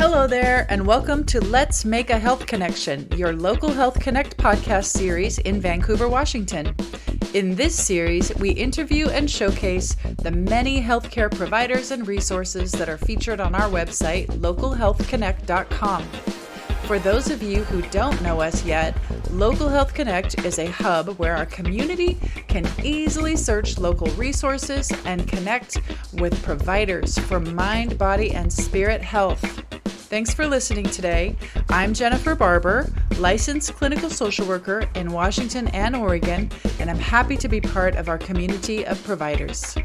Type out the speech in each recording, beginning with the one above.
Hello there, and welcome to Let's Make a Health Connection, your local Health Connect podcast series in Vancouver, Washington. In this series, we interview and showcase the many healthcare providers and resources that are featured on our website, localhealthconnect.com. For those of you who don't know us yet, Local Health Connect is a hub where our community can easily search local resources and connect with providers for mind, body, and spirit health. Thanks for listening today. I'm Jennifer Barber, licensed clinical social worker in Washington and Oregon, and I'm happy to be part of our community of providers.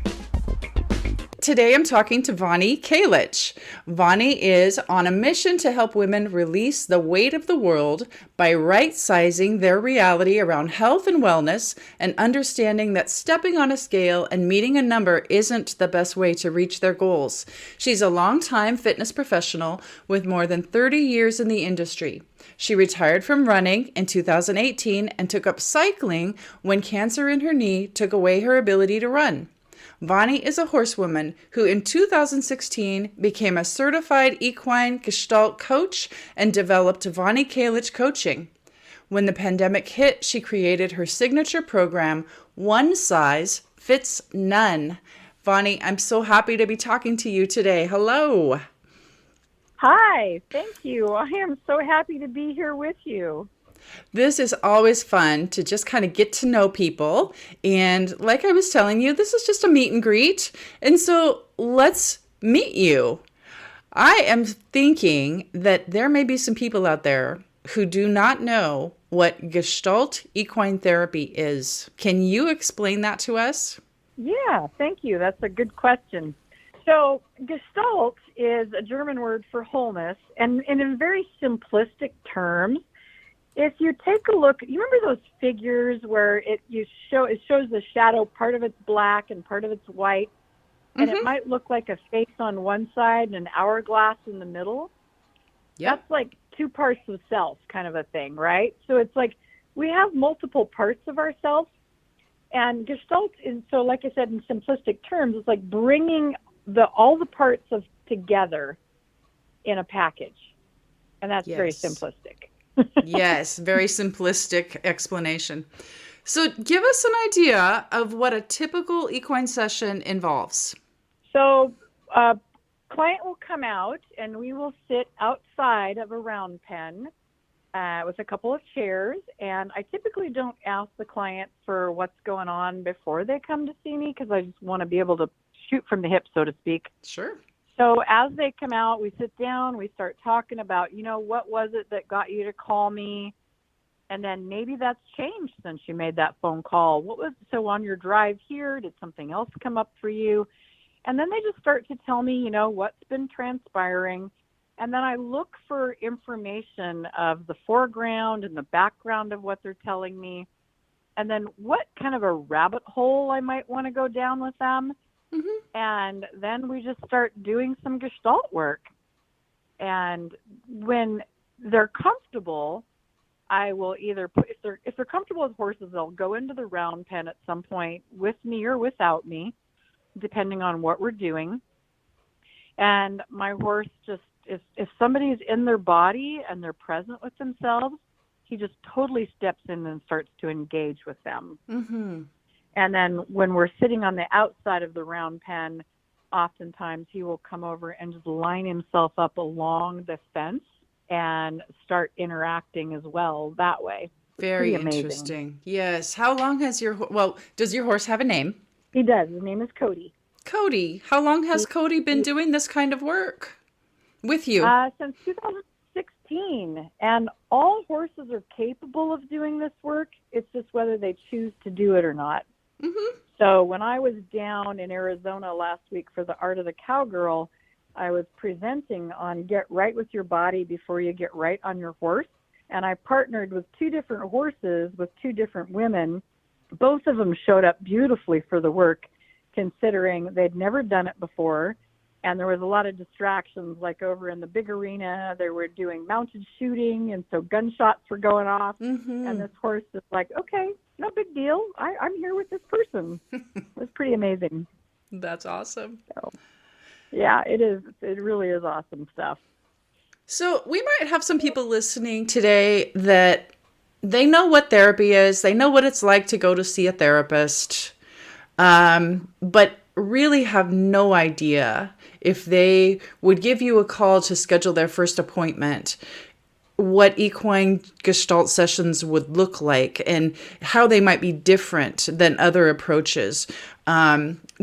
Today I'm talking to Vonie Kalich. Vonie is on a mission to help women release the weight of the world by right-sizing their reality around health and wellness and understanding that stepping on a scale and meeting a number isn't the best way to reach their goals. She's a longtime fitness professional with more than 30 years in the industry. She retired from running in 2018 and took up cycling when cancer in her knee took away her ability to run. Vonie is a horsewoman who in 2016 became a certified equine gestalt coach and developed Vonie Kalich coaching. When the pandemic hit, she created her signature program, One Size Fits None. Vonie, I'm so happy to be talking to you today. Hello. Hi, thank you. I am so happy to be here with you. This is always fun to just kind of get to know people. And like I was telling you, this is just a meet and greet. And so let's meet you. I am thinking that there may be some people out there who do not know what Gestalt equine therapy is. Can you explain that to us? Yeah, thank you. That's a good question. So Gestalt is a German word for wholeness. And in very simplistic terms, if you take a look, you remember those figures where it shows the shadow, part of it's black and part of it's white, and it might look like a face on one side and an hourglass in the middle? Yep. That's like two parts of self kind of a thing, right? So it's like we have multiple parts of ourselves, and Gestalt is, so like I said, in simplistic terms, it's like bringing all the parts of together in a package, and that's very simplistic. Yes, very simplistic explanation. So give us an idea of what a typical equine session involves. So a client will come out and we will sit outside of a round pen with a couple of chairs. And I typically don't ask the client for what's going on before they come to see me because I just want to be able to shoot from the hip, so to speak. Sure. So as they come out, we sit down, we start talking about, what was it that got you to call me? And then maybe that's changed since you made that phone call. So on your drive here, did something else come up for you? And then they just start to tell me, what's been transpiring. And then I look for information of the foreground and the background of what they're telling me. And then what kind of a rabbit hole I might want to go down with them. Mm-hmm. And then we just start doing some gestalt work. And when they're comfortable, I will either if they're comfortable with horses, they'll go into the round pen at some point with me or without me, depending on what we're doing. And my horse just, if somebody's in their body and they're present with themselves, he just totally steps in and starts to engage with them. Mm-hmm. And then when we're sitting on the outside of the round pen, oftentimes he will come over and just line himself up along the fence and start interacting as well that way. Very interesting. Yes. How long has does your horse have a name? He does. His name is Cody. Cody. How long has Cody been doing this kind of work with you? Since 2016. And all horses are capable of doing this work. It's just whether they choose to do it or not. Mm-hmm. So when I was down in Arizona last week for the Art of the Cowgirl, I was presenting on get right with your body before you get right on your horse. And I partnered with two different horses with two different women. Both of them showed up beautifully for the work, considering they'd never done it before. And there was a lot of distractions, like over in the big arena, they were doing mounted shooting, and so gunshots were going off. Mm-hmm. And this horse is like, okay, no big deal. I'm here with this person. It was pretty amazing. That's awesome. So, yeah, it is. It really is awesome stuff. So we might have some people listening today that they know what therapy is. They know what it's like to go to see a therapist, but really have no idea if they would give you a call to schedule their first appointment, what equine gestalt sessions would look like and how they might be different than other approaches.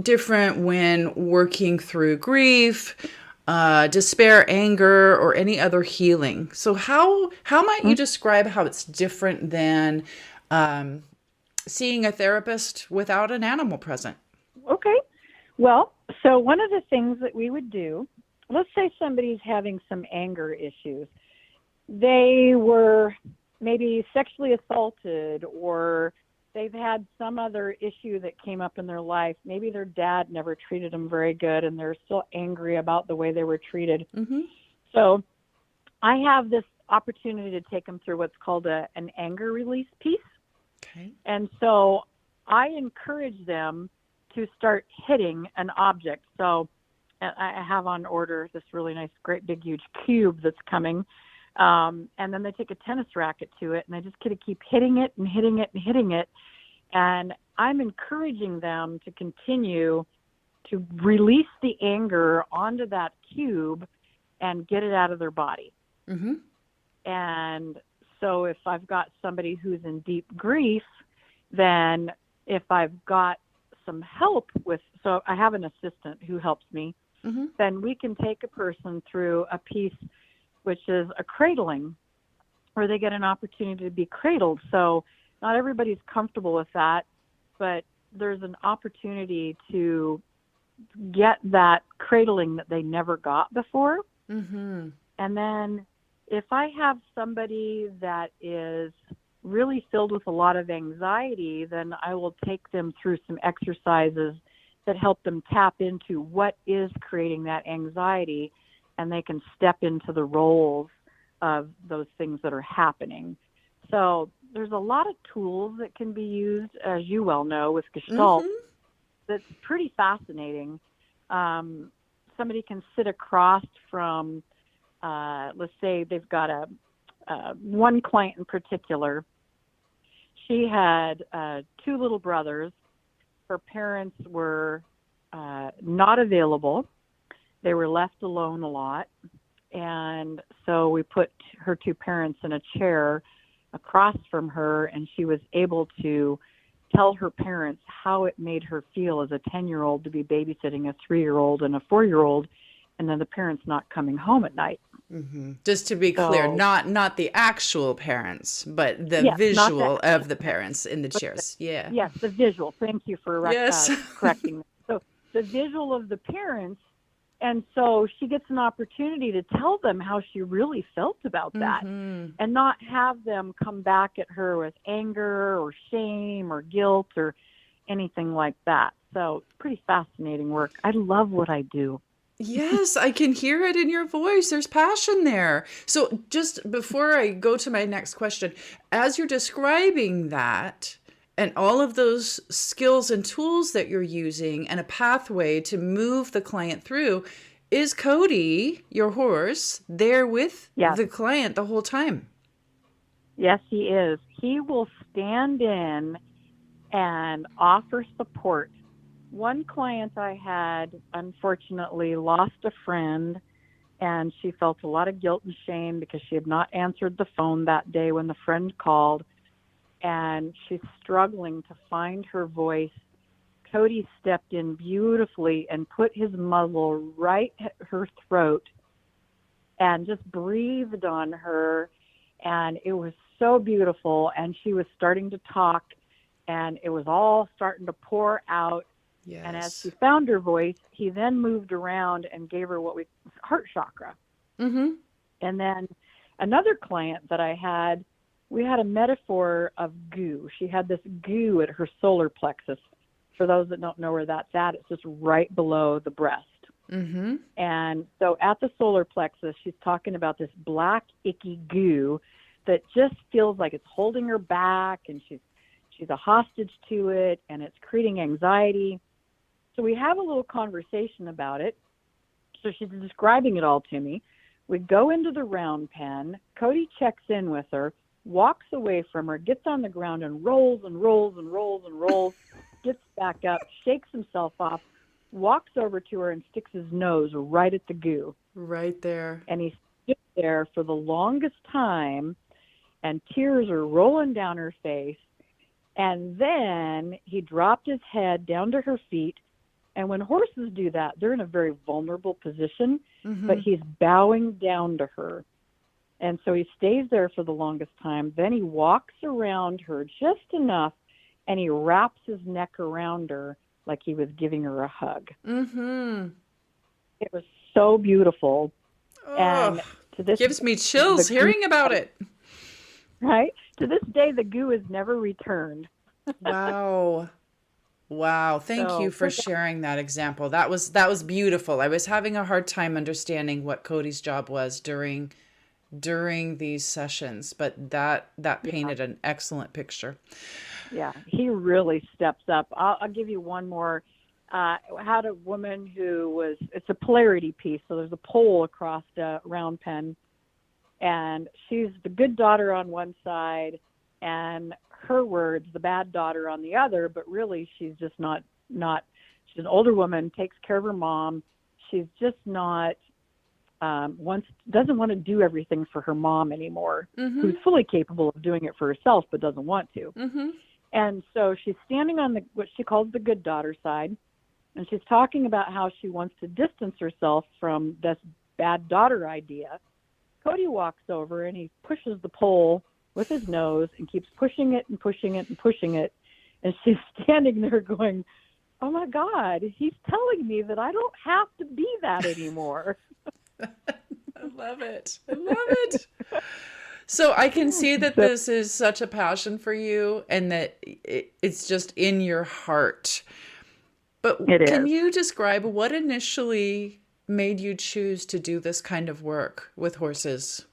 Different when working through grief, despair, anger, or any other healing. So how might you describe how it's different than seeing a therapist without an animal present? Okay. Well, so one of the things that we would do, let's say somebody's having some anger issues. They were maybe sexually assaulted, or they've had some other issue that came up in their life. Maybe their dad never treated them very good and they're still angry about the way they were treated. Mm-hmm. So I have this opportunity to take them through what's called an anger release piece. Okay. And so I encourage them to start hitting an object. So I have on order this really nice, great big, huge cube that's coming. And then they take a tennis racket to it and they just keep hitting it and hitting it and hitting it. And I'm encouraging them to continue to release the anger onto that cube and get it out of their body. Mm-hmm. And so if I've got somebody who's in deep grief, then if I've got some help so I have an assistant who helps me, Mm-hmm. then we can take a person through a piece which is a cradling, where they get an opportunity to be cradled. So not everybody's comfortable with that, but there's an opportunity to get that cradling that they never got before. Mm-hmm. And then if I have somebody that is really filled with a lot of anxiety, then I will take them through some exercises that help them tap into what is creating that anxiety, and they can step into the roles of those things that are happening. So there's a lot of tools that can be used, as you well know, with Gestalt. Mm-hmm. That's pretty fascinating. Somebody can sit across from, let's say they've got one client in particular. She had two little brothers. Her parents were not available. They were left alone a lot. And so we put her two parents in a chair across from her, and she was able to tell her parents how it made her feel as a 10-year-old to be babysitting a 3-year-old and a 4-year-old, and then the parents not coming home at night. Mm-hmm. Just to be clear, not the actual parents, but the visual of the parents in the chairs. Yeah. Yes, the visual. Thank you for correcting me. So the visual of the parents, and so she gets an opportunity to tell them how she really felt about that, Mm-hmm. and not have them come back at her with anger or shame or guilt or anything like that. So it's pretty fascinating work. I love what I do. Yes, I can hear it in your voice. There's passion there. So just before I go to my next question, as you're describing that and all of those skills and tools that you're using and a pathway to move the client through, is Cody, your horse, there with the client the whole time? Yes, he is. He will stand in and offer support. One client I had, unfortunately, lost a friend, and she felt a lot of guilt and shame because she had not answered the phone that day when the friend called, and she's struggling to find her voice. Cody stepped in beautifully and put his muzzle right at her throat and just breathed on her, and it was so beautiful, and she was starting to talk, and it was all starting to pour out. Yes. And as she found her voice, he then moved around and gave her heart chakra. Mm-hmm. And then another client that I had, we had a metaphor of goo. She had this goo at her solar plexus. For those that don't know where that's at, it's just right below the breast. Mm-hmm. And so at the solar plexus, she's talking about this black, icky goo that just feels like it's holding her back, and she's a hostage to it, and it's creating anxiety. So we have a little conversation about it. So she's describing it all to me. We go into the round pen. Cody checks in with her, walks away from her, gets on the ground and rolls and rolls and rolls and rolls, gets back up, shakes himself off, walks over to her and sticks his nose right at the goo. Right there. And he stood there for the longest time, and tears are rolling down her face. And then he dropped his head down to her feet. And when horses do that, they're in a very vulnerable position, but he's bowing down to her. And so he stays there for the longest time. Then he walks around her just enough, and he wraps his neck around her like he was giving her a hug. It was so beautiful. And to this gives me chills hearing about it. Right? To this day, the goo is never returned. Wow. Thank you for sharing that example. That was beautiful. I was having a hard time understanding what Cody's job was during these sessions, but that painted an excellent picture. Yeah, he really steps up. I'll give you one more. I had a woman it's a polarity piece, so there's a pole across the round pen, and she's the good daughter on one side, and her words, the bad daughter on the other, but really she's just not, she's an older woman, takes care of her mom. She's just not, doesn't want to do everything for her mom anymore, who's fully capable of doing it for herself, but doesn't want to. And so she's standing on what she calls the good daughter side, and she's talking about how she wants to distance herself from this bad daughter idea. Cody walks over and he pushes the pole with his nose and keeps pushing it and pushing it and pushing it. And she's standing there going, oh my God, he's telling me that I don't have to be that anymore. I love it. So I can see that this is such a passion for you and that it's just in your heart. But can you describe what initially made you choose to do this kind of work with horses?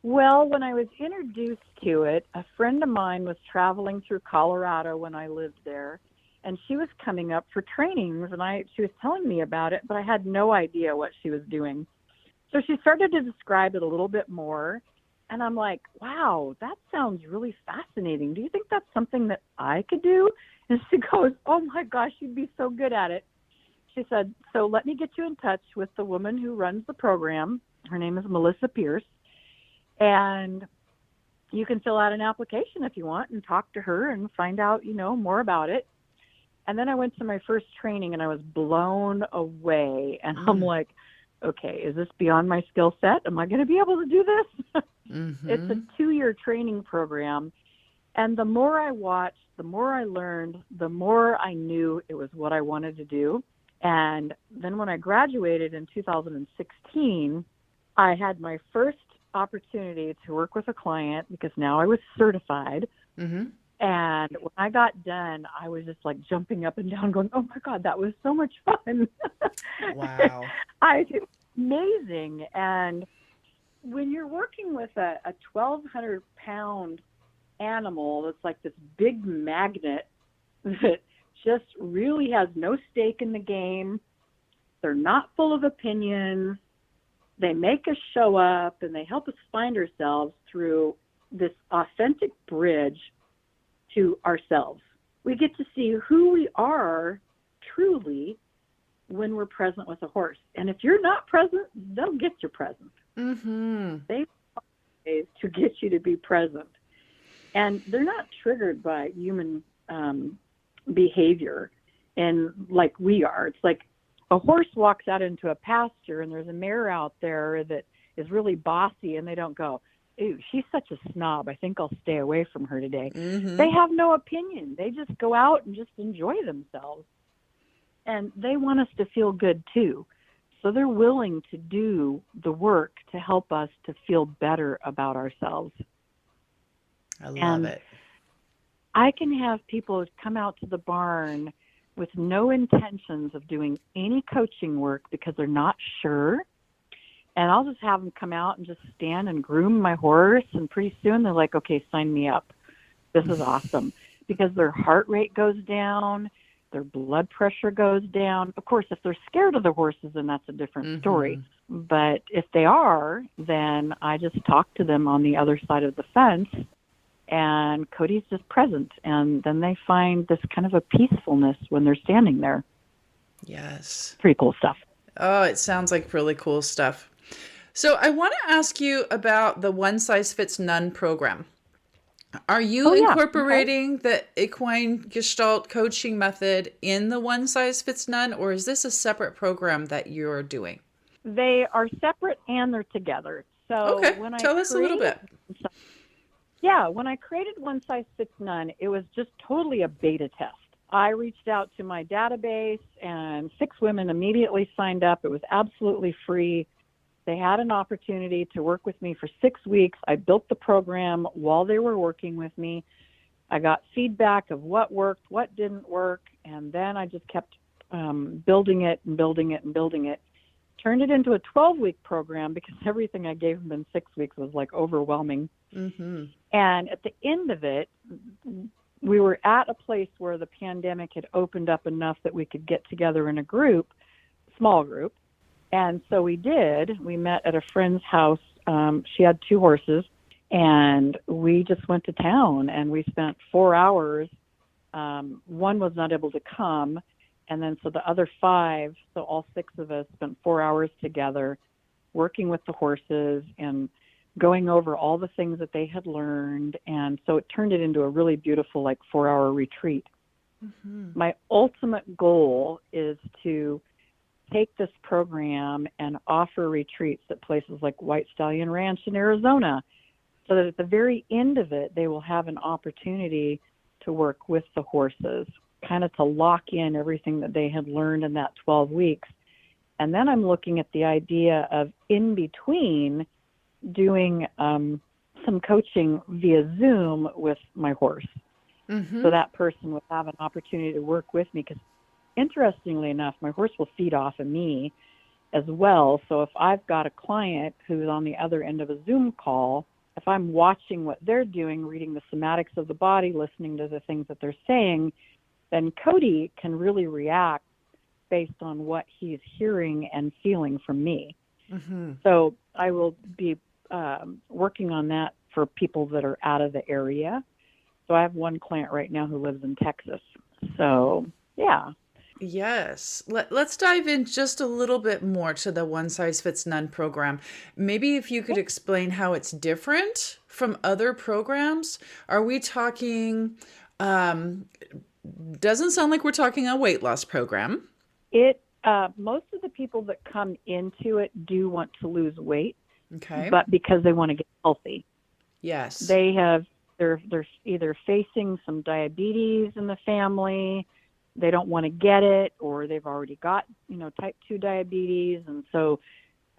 Well, when I was introduced to it, a friend of mine was traveling through Colorado when I lived there, and she was coming up for trainings, and she was telling me about it, but I had no idea what she was doing. So she started to describe it a little bit more, and I'm like, wow, that sounds really fascinating. Do you think that's something that I could do? And she goes, oh my gosh, you'd be so good at it. She said, so let me get you in touch with the woman who runs the program. Her name is Melissa Pierce. And you can fill out an application if you want and talk to her and find out, more about it. And then I went to my first training and I was blown away. And I'm like, okay, is this beyond my skill set? Am I going to be able to do this? It's a 2-year training program. And the more I watched, the more I learned, the more I knew it was what I wanted to do. And then when I graduated in 2016, I had my first opportunity to work with a client because now I was certified. And when I got done, I was just like jumping up and down going, oh my God, that was so much fun. Wow. It was amazing. And when you're working with a 1,200 pound animal that's like this big magnet that just really has no stake in the game, they're not full of opinions, they make us show up and they help us find ourselves through this authentic bridge to ourselves. We get to see who we are truly when we're present with a horse. And if you're not present, they'll get you present. They find ways to get you to be present. And they're not triggered by human behavior and like we are. It's like a horse walks out into a pasture and there's a mare out there that is really bossy and they don't go, ooh, she's such a snob. I think I'll stay away from her today. They have no opinion. They just go out and just enjoy themselves. And they want us to feel good too. So they're willing to do the work to help us to feel better about ourselves. I love it. I can have people come out to the barn with no intentions of doing any coaching work because they're not sure. And I'll just have them come out and just stand and groom my horse. And pretty soon they're like, okay, sign me up. This is awesome. Because their heart rate goes down, their blood pressure goes down. Of course, if they're scared of the horses, then that's a different story. But if they are, then I just talk to them on the other side of the fence, and Cody's just present. And then they find this kind of a peacefulness when they're standing there. Yes. Pretty cool stuff. Oh, it sounds like really cool stuff. So I want to ask you about the one size fits none program. Are you incorporating the equine gestalt coaching method in the one size fits none, or is this a separate program that you're doing? They are separate and they're together. So Okay, when tell us a little bit. Yeah, when I created One Size Fits None, it was just totally a beta test. I reached out to my database and 6 women immediately signed up. It was absolutely free. They had an opportunity to work with me for 6 weeks. I built the program while they were working with me. I got feedback of what worked, what didn't work, and then I just kept building it and building it and building it. Turned it into a 12-week program because everything I gave them in 6 weeks was like overwhelming. Mm-hmm. And at the end of it, we were at a place where the pandemic had opened up enough that we could get together in a group, small group. And so we did. We met at a friend's house. She had 2 horses, and we just went to town, and we spent 4 hours. One was not able to come, and then so the other 5, so all 6 of us spent 4 hours together working with the horses and going over all the things that they had learned. And so it turned it into a really beautiful, like 4-hour retreat. Mm-hmm. My ultimate goal is to take this program and offer retreats at places like White Stallion Ranch in Arizona, so that at the very end of it, they will have an opportunity to work with the horses, kind of to lock in everything that they had learned in that 12 weeks. And then I'm looking at the idea of in between doing some coaching via Zoom with my horse. Mm-hmm. So that person would have an opportunity to work with me, because interestingly enough, my horse will feed off of me as well. So if I've got a client who's on the other end of a Zoom call, if I'm watching what they're doing, reading the somatics of the body, listening to the things that they're saying, then Cody can really react based on what he's hearing and feeling from me. Mm-hmm. So I will be working on that for people that are out of the area. So I have one client right now who lives in Texas. So, yeah. Yes. Let's dive in just a little bit more to the one size fits none program. Maybe if you could explain how it's different from other programs. Are we talking, doesn't sound like we're talking a weight loss program. Most of the people that come into it do want to lose weight. Okay. But because they want to get healthy. Yes. They're either facing some diabetes in the family, they don't want to get it, or they've already got, type 2 diabetes. And so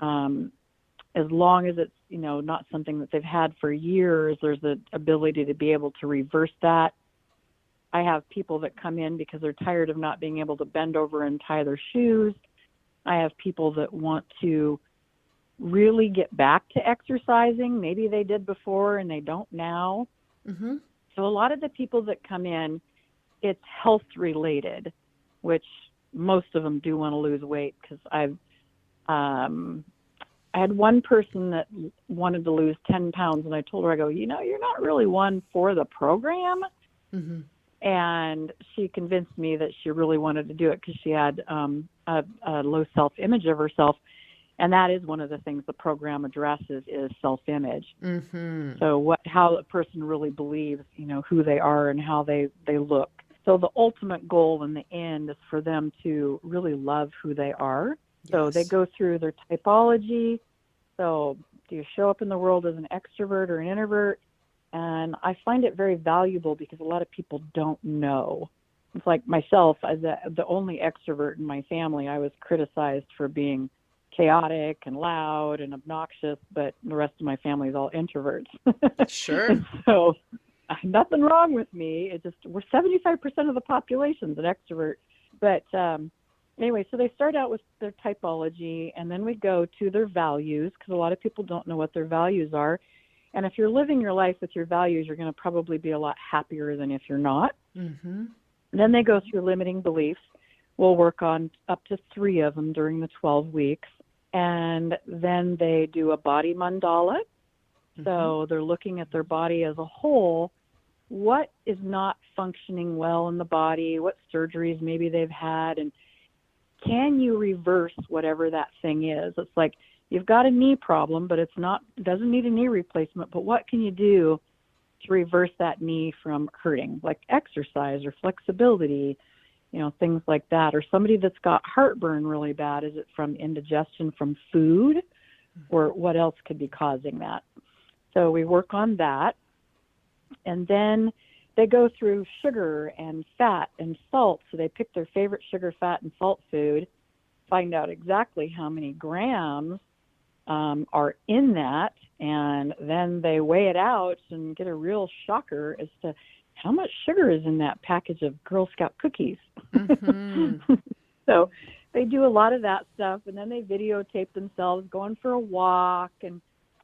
as long as it's, not something that they've had for years, there's the ability to be able to reverse that. I have people that come in because they're tired of not being able to bend over and tie their shoes. I have people that want to really get back to exercising. Maybe they did before and they don't now. Mm-hmm. So a lot of the people that come in, it's health related, which most of them do want to lose weight, because I had one person that wanted to lose 10 pounds, and I told her, I go, you're not really one for the program. Mm-hmm. And she convinced me that she really wanted to do it because she had a low self-image of herself. And that is one of the things the program addresses, is self-image. Mm-hmm. So how a person really believes, who they are and how they look. So the ultimate goal in the end is for them to really love who they are. Yes. So they go through their typology. So do you show up in the world as an extrovert or an introvert? And I find it very valuable because a lot of people don't know. It's like myself, as the only extrovert in my family, I was criticized for being chaotic and loud and obnoxious, but the rest of my family is all introverts. Sure. So nothing wrong with me. It's just we're 75% of the population's an extrovert. But anyway, so they start out with their typology, and then we go to their values, because a lot of people don't know what their values are. And if you're living your life with your values, you're going to probably be a lot happier than if you're not. Mm-hmm. Then they go through limiting beliefs. We'll work on up to 3 of them during the 12 weeks. And then they do a body mandala. So they're looking at their body as a whole. What is not functioning well in the body? What surgeries maybe they've had? And can you reverse whatever that thing is? It's like you've got a knee problem, but it doesn't need a knee replacement. But what can you do to reverse that knee from hurting? Like exercise or flexibility, things like that. Or somebody that's got heartburn really bad, is it from indigestion from food, or what else could be causing that? So we work on that. And then they go through sugar and fat and salt. So they pick their favorite sugar, fat, and salt food, find out exactly how many grams are in that, and then they weigh it out and get a real shocker as to how much sugar is in that package of Girl Scout cookies. So they do a lot of that stuff, and then they videotape themselves going for a walk. And,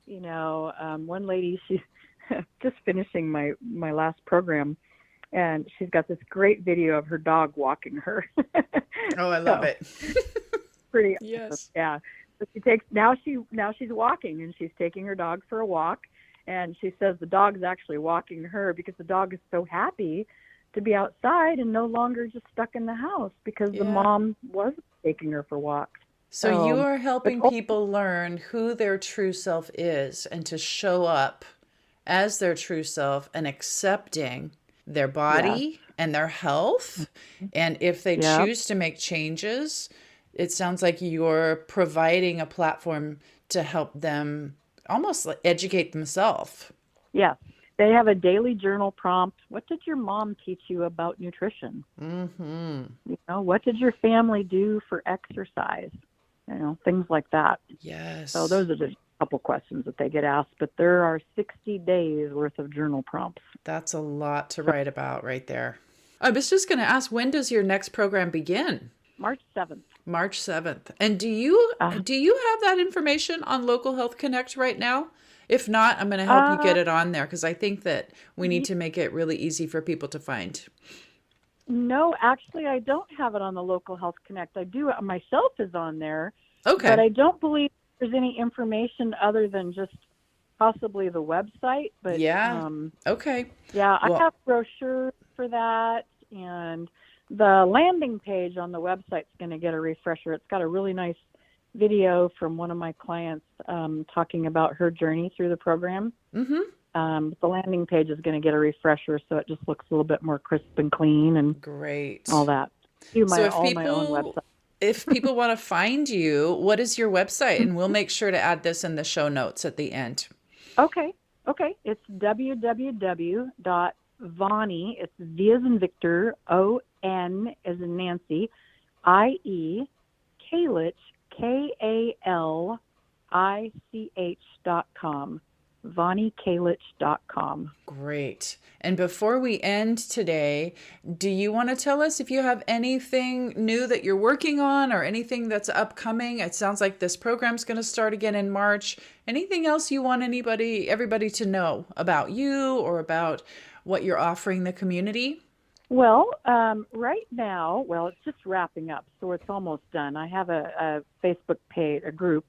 one lady, she's just finishing my last program, and she's got this great video of her dog walking her. Oh, I love it. Pretty Yes. awesome. Yeah. So she's walking, and she's taking her dog for a walk, and she says the dog's actually walking her because the dog is so happy to be outside and no longer just stuck in the house because the mom wasn't taking her for walks. So you are helping people learn who their true self is and to show up as their true self and accepting their body and their health. And if they choose to make changes, it sounds like you're providing a platform to help them almost like educate themselves. Yes. They have a daily journal prompt. What did your mom teach you about nutrition? What did your family do for exercise? Things like that. Yes. So those are just a couple questions that they get asked, but there are 60 days worth of journal prompts. That's a lot to write about right there. I was just going to ask, when does your next program begin? March 7th. March 7th. And do you have that information on Local Health Connect right now? If not, I'm going to help you get it on there because I think that we need to make it really easy for people to find. No, actually, I don't have it on the Local Health Connect. I do. Myself is on there. Okay. But I don't believe there's any information other than just possibly the website. But okay. Yeah, I have brochures for that, and the landing page on the website is going to get a refresher. It's got a really nice video from one of my clients talking about her journey through the program. The landing page is going to get a refresher, so it just looks a little bit more crisp and clean and great. All that. My own website. If people want to find you, what is your website? And we'll make sure to add this in the show notes at the end. Okay. It's www.Vonie, it's V as in Victor, O-N as in Nancy, I-E, Kalich, Kalich.com. VonieKalich.com. Great. And before we end today, do you want to tell us if you have anything new that you're working on or anything that's upcoming? It sounds like this program's going to start again in March. Anything else you want everybody to know about you or about what you're offering the community? Well, right now, it's just wrapping up, so it's almost done. I have a Facebook page, a group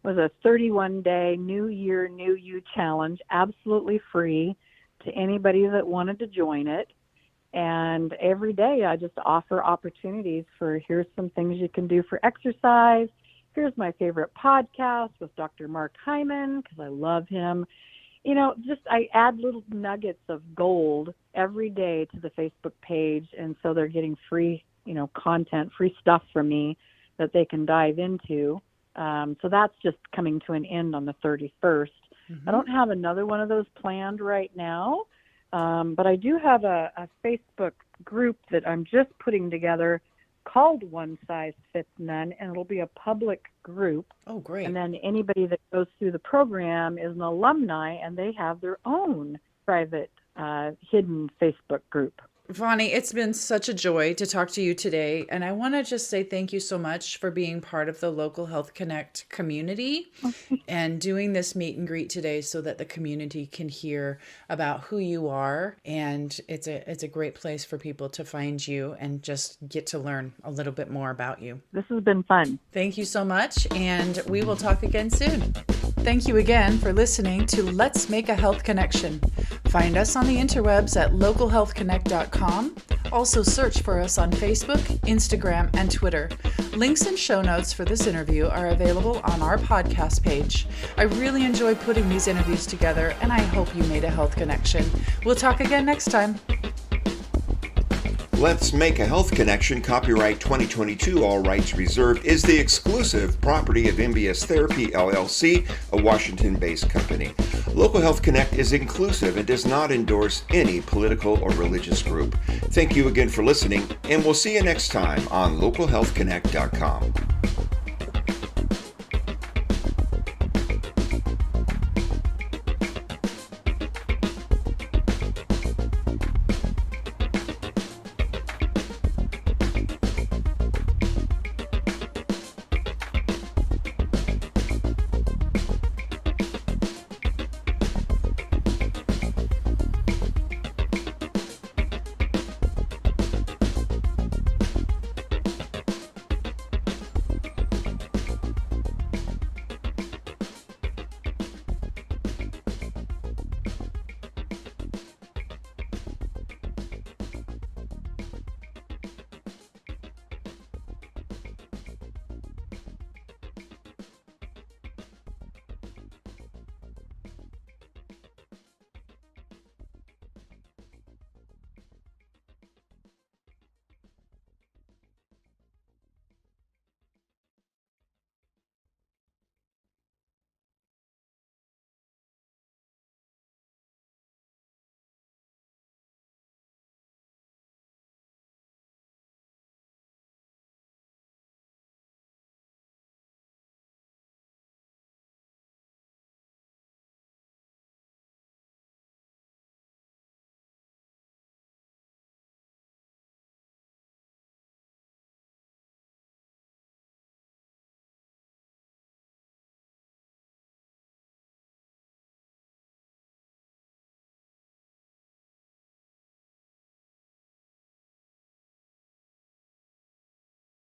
was a 31-day New Year, New You challenge, absolutely free to anybody that wanted to join it. And every day I just offer opportunities for here's some things you can do for exercise. Here's my favorite podcast with Dr. Mark Hyman because I love him. I add little nuggets of gold every day to the Facebook page. And so they're getting free, content, free stuff from me that they can dive into. So that's just coming to an end on the 31st. I don't have another one of those planned right now, but I do have a Facebook group that I'm just putting together called One Size Fits None, and it'll be a public group. Oh, great. And then anybody that goes through the program is an alumni, and they have their own private hidden Facebook group. Vonnie, it's been such a joy to talk to you today. And I want to just say thank you so much for being part of the Local Health Connect community and doing this meet and greet today so that the community can hear about who you are. And it's a great place for people to find you and just get to learn a little bit more about you. This has been fun. Thank you so much. And we will talk again soon. Thank you again for listening to Let's Make a Health Connection. Find us on the interwebs at localhealthconnect.com. Also search for us on Facebook, Instagram, and Twitter. Links and show notes for this interview are available on our podcast page. I really enjoy putting these interviews together, and I hope you made a health connection. We'll talk again next time. Let's Make a Health Connection, copyright 2022, all rights reserved, is the exclusive property of MBS Therapy, LLC, a Washington-based company. Local Health Connect is inclusive and does not endorse any political or religious group. Thank you again for listening, and we'll see you next time on localhealthconnect.com.